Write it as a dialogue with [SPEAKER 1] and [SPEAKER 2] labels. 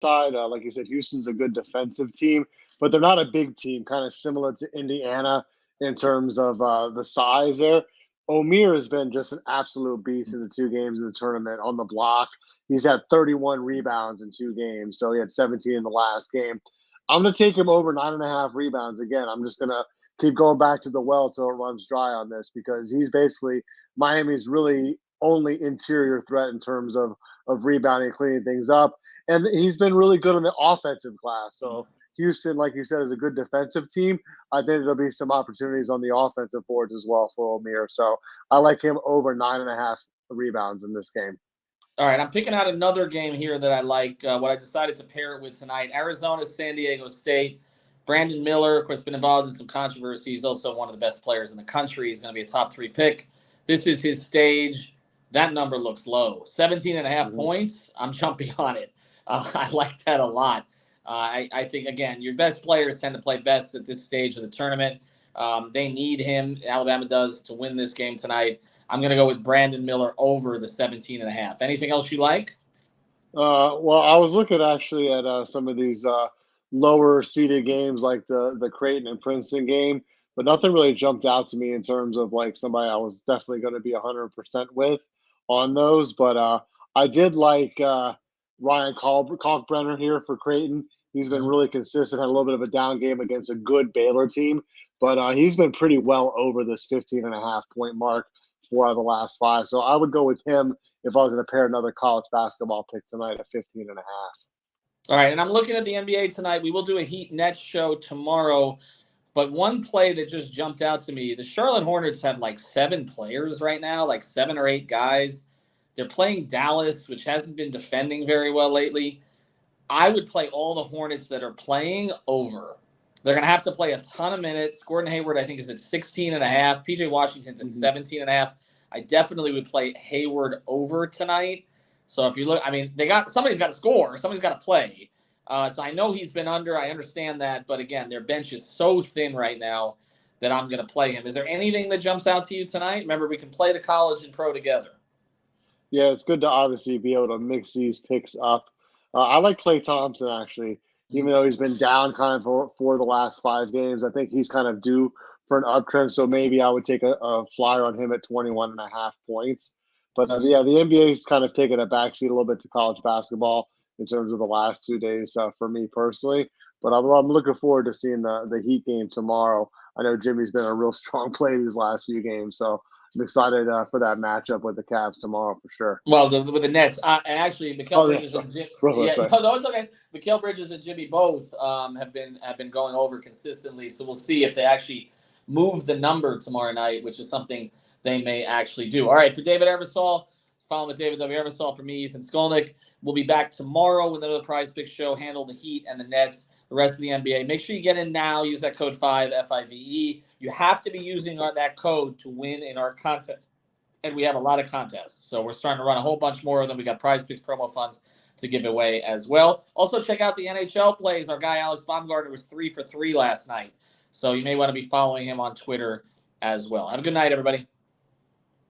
[SPEAKER 1] side. Like you said, Houston's a good defensive team, but they're not a big team, kind of similar to Indiana in terms of the size there. Omir has been just an absolute beast in the 2 games in the tournament on the block. He's had 31 rebounds in 2 games, so he had 17 in the last game. I'm going to take him over 9.5 rebounds again. I'm just going to keep going back to the well till it runs dry on this because he's basically Miami's really only interior threat in terms of rebounding and cleaning things up. And he's been really good in the offensive glass. So Houston, like you said, is a good defensive team. I think there'll be some opportunities on the offensive boards as well for Omir. So I like him over 9.5 rebounds in this game.
[SPEAKER 2] All right, I'm picking out another game here that I like. What I decided to pair it with tonight: Arizona, San Diego State. Brandon Miller, of course, been involved in some controversy. He's also one of the best players in the country. He's going to be a top 3 pick. This is his stage. That number looks low. 17.5 points. I'm jumping on it. I like that a lot. I think, again, your best players tend to play best at this stage of the tournament. They need him. Alabama does to win this game tonight. I'm going to go with Brandon Miller over the 17.5. Anything else you like?
[SPEAKER 1] Well, I was looking actually at some of these lower seeded games like the Creighton and Princeton game, but nothing really jumped out to me in terms of like somebody I was definitely going to be 100% with on those. But I did like Ryan Kalkbrenner here for Creighton. He's been really consistent, had a little bit of a down game against a good Baylor team, but he's been pretty well over this 15.5 point mark 4 out of the last 5. So I would go with him if I was going to pair another college basketball pick tonight at 15.5.
[SPEAKER 2] All right, and I'm looking at the NBA tonight. We will do a Heat Nets show tomorrow. But one play that just jumped out to me, the Charlotte Hornets have like 7 players right now, like 7 or 8 guys. They're playing Dallas, which hasn't been defending very well lately. I would play all the Hornets that are playing over. They're going to have to play a ton of minutes. Gordon Hayward, I think, is at 16.5. PJ Washington's at 17.5. I definitely would play Hayward over tonight. So if you look, I mean, somebody's got to score. Somebody's got to play. So I know he's been under. I understand that. But again, their bench is so thin right now that I'm going to play him. Is there anything that jumps out to you tonight? Remember, we can play the college and pro together.
[SPEAKER 1] Yeah, it's good to obviously be able to mix these picks up. I like Klay Thompson, actually, even though he's been down kind of for the last 5 games. I think he's kind of due for an uptrend. So maybe I would take a flyer on him at 21.5 points. But yeah, the NBA is kind of taking a backseat a little bit to college basketball in terms of the last 2 days for me personally. But I'm looking forward to seeing the Heat game tomorrow. I know Jimmy's been a real strong play these last few games, so I'm excited for that matchup with the Cavs tomorrow for sure.
[SPEAKER 2] Well, with the Nets, actually, Mikal Bridges and Jimmy. Yeah,
[SPEAKER 1] right.
[SPEAKER 2] no, it's okay. Mikal Bridges and Jimmy both have been going over consistently. So we'll see if they actually move the number tomorrow night, which is something they may actually do. All right, for David Eversole, follow with David W. Eversole. For me, Ethan Skolnick. We'll be back tomorrow with another PrizePicks show. Handle the Heat and the Nets, the rest of the NBA. Make sure you get in now. Use that code 5 FIVE. You have to be using that code to win in our contest. And we have a lot of contests. So we're starting to run a whole bunch more of them. We got PrizePicks promo funds to give away as well. Also, check out the NHL plays. Our guy, Alex Baumgartner, was 3 for 3 last night. So you may want to be following him on Twitter as well. Have a good night, everybody.